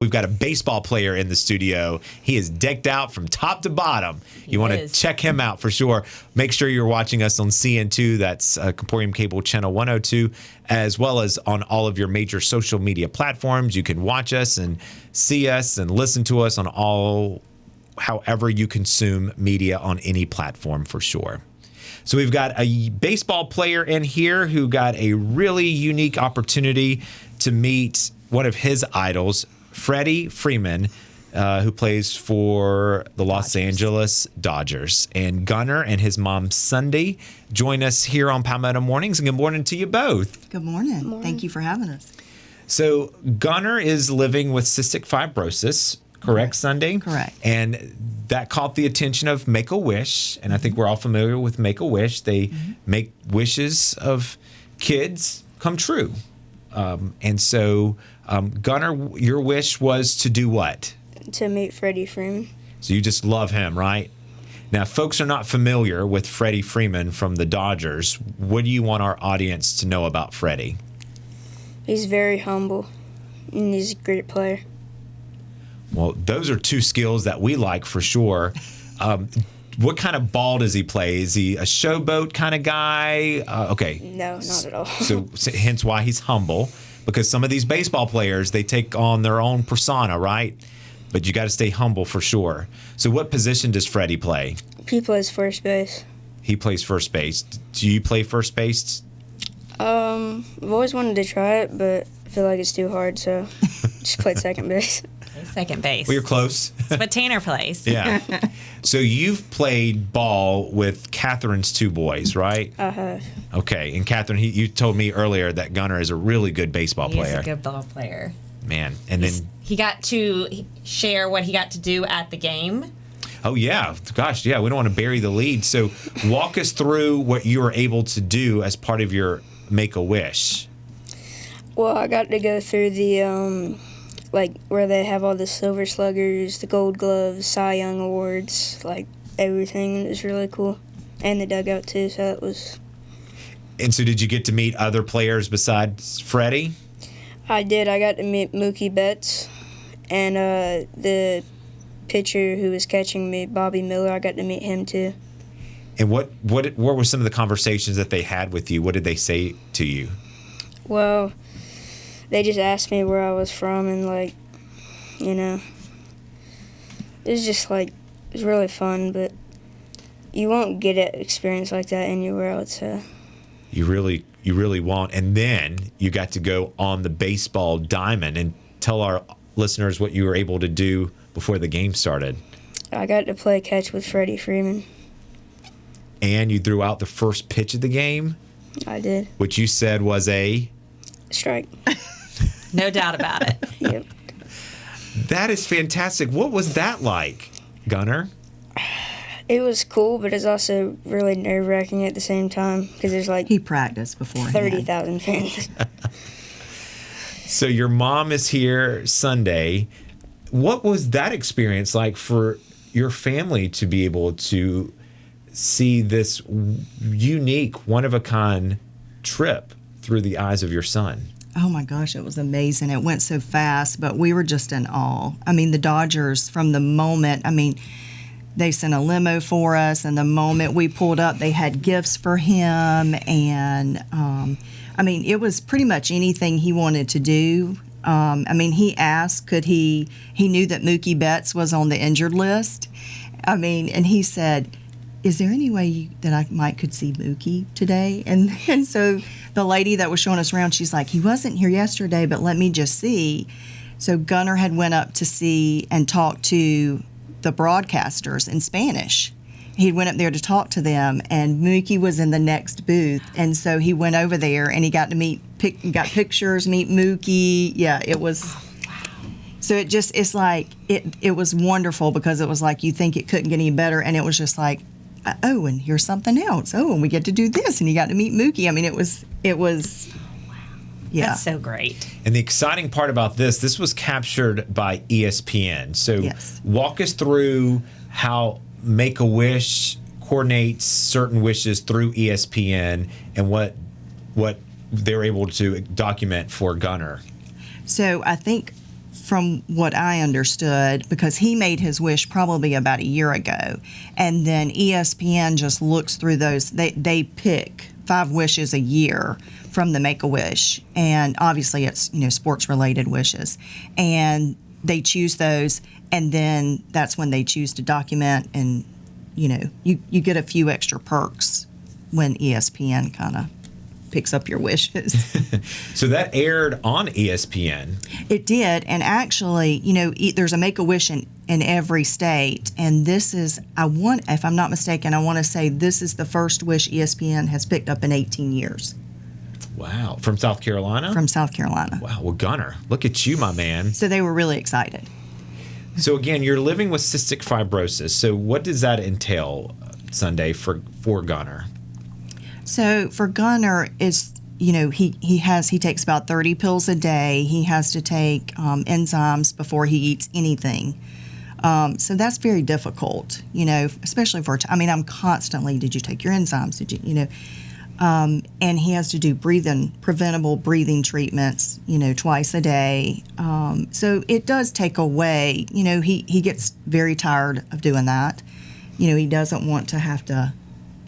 We've got a baseball player in the studio. He is decked out from top to bottom. You want to check him out for sure. Make sure you're watching us on CN2. That's Comporium Cable Channel 102, as well as on all of your major social media platforms. You can watch us and see us and listen to us on however you consume media on any platform for sure. So we've got a baseball player in here who got a really unique opportunity to meet one of his idols, Freddie Freeman, who plays for the Los Angeles Dodgers. And Gunnar and his mom, Sundi, join us here on Palmetto Mornings. And good morning to you both. Good morning. Good morning. Thank you for having us. So Gunnar is living with cystic fibrosis, correct, Sundi? Correct. And that caught the attention of Make-A-Wish. And I think we're all familiar with Make-A-Wish. They make wishes of kids come true. And so, Gunnar, your wish was to do what? To meet Freddie Freeman. So you just love him, right? Now, folks are not familiar with Freddie Freeman from the Dodgers. What do you want our audience to know about Freddie? He's very humble, and he's a great player. Well, those are two skills that we like for sure. What kind of ball does he play? Is he a showboat kind of guy? Okay. No, not at all. So hence why he's humble, because some of these baseball players, they take on their own persona, right? But you got to stay humble for sure. So what position does Freddie play? He plays first base. He plays first base. Do you play first base? I've always wanted to try it, but I feel like it's too hard, so just played second base. Second base. Well, you're close. That's what Tanner plays. Yeah. So you've played ball with Catherine's two boys, right? I have. Okay. And Catherine, you told me earlier that Gunnar is a really good baseball player. He's a good ball player. Man. And then he got to share what he got to do at the game. Oh, yeah. Gosh, yeah. We don't want to bury the lead. So walk us through what you were able to do as part of your Make-A-Wish. Well, I got to go through the where they have all the Silver Sluggers, the Gold Gloves, Cy Young Awards, like everything. It was really cool. And the dugout, too, so it was... And so did you get to meet other players besides Freddie? I did. I got to meet Mookie Betts, and the pitcher who was catching me, Bobby Miller, I got to meet him, too. And what were some of the conversations that they had with you? What did they say to you? Well, they just asked me where I was from, and, it was just, it was really fun, but you won't get an experience like that anywhere else, so. You really won't. And then you got to go on the baseball diamond and tell our listeners what you were able to do before the game started. I got to play catch with Freddie Freeman. And you threw out the first pitch of the game? I did. Which you said was a? Strike. No doubt about it. Yep. That is fantastic. What was that like, Gunnar? It was cool, but it's also really nerve-wracking at the same time because there's he practiced beforehand. 30,000 fans. So your mom is here Sunday. What was that experience like for your family to be able to see this unique, one-of-a-kind trip through the eyes of your son? Oh, my gosh, it was amazing. It went so fast, but we were just in awe. I mean, the Dodgers, from the moment, they sent a limo for us, and the moment we pulled up, they had gifts for him, and, it was pretty much anything he wanted to do. He asked, he knew that Mookie Betts was on the injured list, and he said, is there any way that I could see Mookie today? And so the lady that was showing us around, she's like, he wasn't here yesterday, but let me just see. So Gunnar had went up to see and talk to the broadcasters in Spanish. He went up there to talk to them, and Mookie was in the next booth. And so he went over there, and he got to got pictures, meet Mookie. Yeah, it was... Oh, wow. So it was wonderful because it was like you think it couldn't get any better, and it was just like, oh, and here's something else. Oh, and we get to do this, and you got to meet Mookie. It was... Yeah. That's so great. And the exciting part about this was captured by ESPN. So yes. Walk us through how Make-A-Wish coordinates certain wishes through ESPN and what they're able to document for Gunnar. So I think from what I understood, because he made his wish probably about a year ago, and then ESPN just looks through those. They pick 5 wishes a year from the Make-A-Wish, and obviously it's sports related wishes, and they choose those, and then that's when they choose to document, and you get a few extra perks when ESPN kind of picks up your wishes. So that aired on ESPN. It did, and actually, there's a Make-A-Wish in every state, and this is, if I'm not mistaken, I want to say this is the first wish ESPN has picked up in 18 years. Wow. From South Carolina? From South Carolina. Wow. Well, Gunnar, look at you, my man. So they were really excited. So again, you're living with cystic fibrosis. So what does that entail, Sunday, for Gunnar? So for Gunnar, it's he takes about 30 pills a day. He has to take enzymes before he eats anything. So that's very difficult, especially for. I'm constantly. Did you take your enzymes? Did you and he has to do preventable breathing treatments, twice a day. So it does take away. He gets very tired of doing that. He doesn't want to have to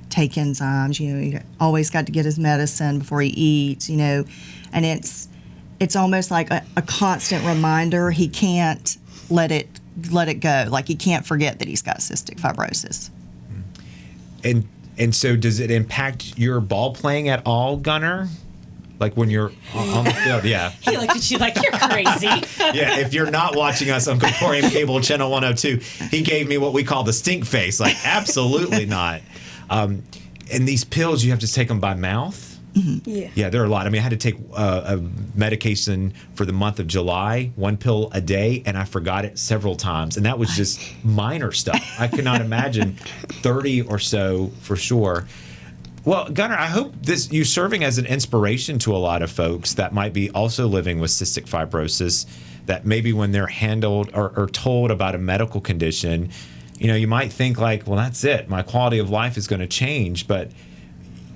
take enzymes. He always got to get his medicine before he eats. And it's almost like a constant reminder. He can't let it go. Like he can't forget that he's got cystic fibrosis. And so does it impact your ball playing at all, Gunnar? Like when you're on the field? Yeah. He looked at you like you're crazy. Yeah, if you're not watching us on Comporium Cable Channel 102, he gave me what we call the stink face. Like, absolutely not. And these pills, you have to take them by mouth? Mm-hmm. Yeah. Yeah, there are a lot. I had to take a medication for the month of July, 1 pill a day, and I forgot it several times. And that was just minor stuff. I could not imagine 30 or so for sure. Well, Gunnar, I hope you're serving as an inspiration to a lot of folks that might be also living with cystic fibrosis, that maybe when they're handled or told about a medical condition, you might think like, well, that's it. My quality of life is going to change. But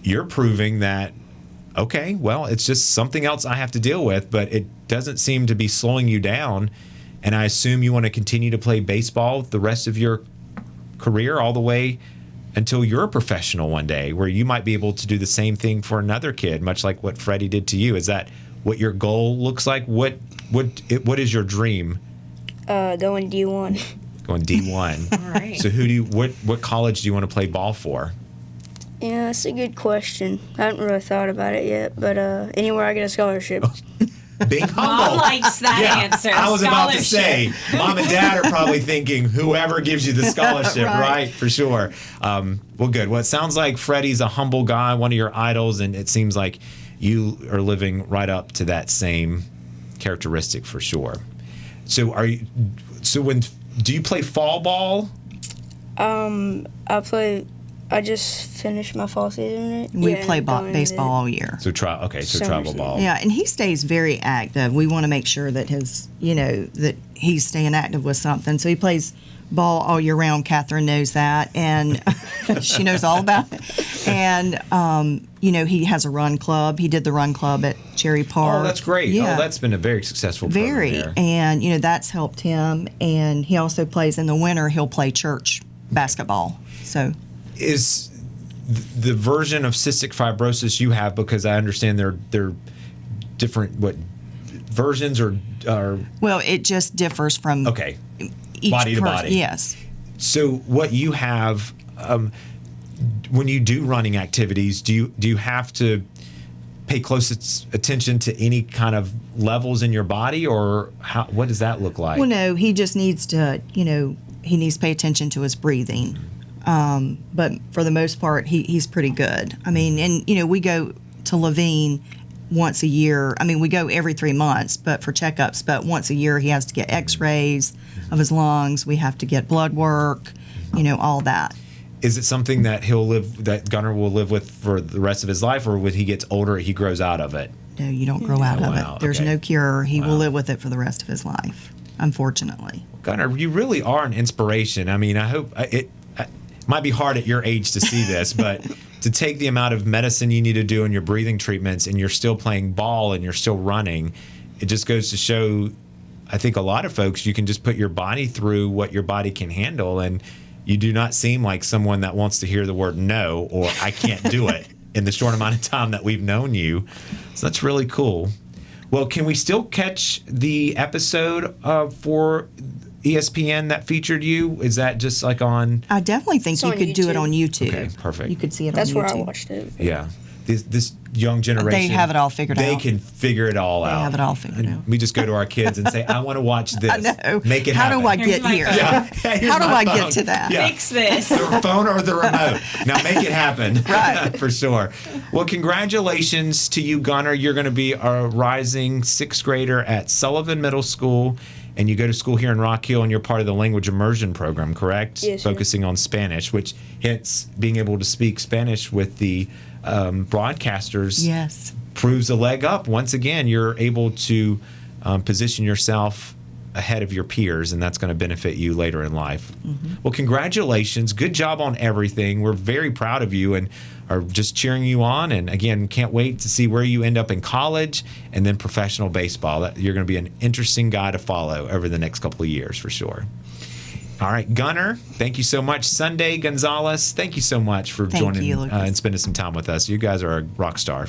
you're proving that, okay, well, it's just something else I have to deal with, but it doesn't seem to be slowing you down. And I assume you want to continue to play baseball the rest of your career all the way until you're a professional one day, where you might be able to do the same thing for another kid, much like what Freddie did to you. Is that what your goal looks like? What is your dream? Going D1. Going D1. All right. So what college do you want to play ball for? Yeah, that's a good question. I haven't really thought about it yet, but anywhere I get a scholarship. Being Mom humble. likes that answer. I was about to say, Scholarship. Mom and Dad are probably thinking, whoever gives you the scholarship, right? For sure. Well, good. Well, it sounds like Freddie's a humble guy, one of your idols, and it seems like you are living right up to that same characteristic for sure. So do you play fall ball? I just finished my fall season. Right? We play baseball all year. So travel ball. Yeah, and he stays very active. We want to make sure that that he's staying active with something. So he plays ball all year round. Catherine knows that, and she knows all about it. And he has a run club. He did the run club at Cherry Park. Oh, that's great. Yeah. Oh, that's been a very successful program there. And that's helped him. And he also plays in the winter. He'll play church basketball. So. Is the version of cystic fibrosis you have, because I understand they're different versions are well, it just differs from each body to body. Yes. So what you have when you do running activities, do you have to pay close attention to any kind of levels in your body, or what does that look like? Well, no, he just needs to he needs to pay attention to his breathing. But for the most part, he's pretty good. We go to Levine once a year. We go every 3 months, but for checkups. But once a year, he has to get X-rays of his lungs. We have to get blood work, all that. Is it something that Gunnar will live with for the rest of his life, or when he gets older, he grows out of it? No, you don't grow out of it. There's no cure. He will live with it for the rest of his life, unfortunately. Gunnar, you really are an inspiration. I hope it might be hard at your age to see this, but to take the amount of medicine you need to do in your breathing treatments, and you're still playing ball and you're still running, it just goes to show, I think a lot of folks, you can just put your body through what your body can handle, and you do not seem like someone that wants to hear the word no or I can't do it in the short amount of time that we've known you. So that's really cool. Well, can we still catch the episode for ESPN that featured you? Is that just like on? I definitely think you could do it on YouTube. Okay, perfect. You could see it That's on YouTube. where I watched it. Yeah. This young generation, They have it all figured out. They can figure it all out. They have it all figured out. We just go to our kids and say, I want to watch this. I know. Make it How happen. do I Here's get my here? phone. Yeah. Here's How do my I phone. get to that? Yeah. Fix this. The phone or the remote. Now make it happen. Right. For sure. Well, congratulations to you, Gunnar. You're going to be a rising 6th grader at Sullivan Middle School. And you go to school here in Rock Hill, and you're part of the language immersion program, correct? Yes, sir. Focusing on Spanish, which hence being able to speak Spanish with the broadcasters Yes. proves a leg up. Once again, you're able to position yourself ahead of your peers, and that's going to benefit you later in life. Mm-hmm. Well, congratulations. Good job on everything. We're very proud of you and are just cheering you on. And again, can't wait to see where you end up in college and then professional baseball. You're going to be an interesting guy to follow over the next couple of years for sure. All right, Gunnar, thank you so much. Sunday Gonzalez, thank you so much for Thank joining you, Lucas. and spending some time with us. You guys are a rock star.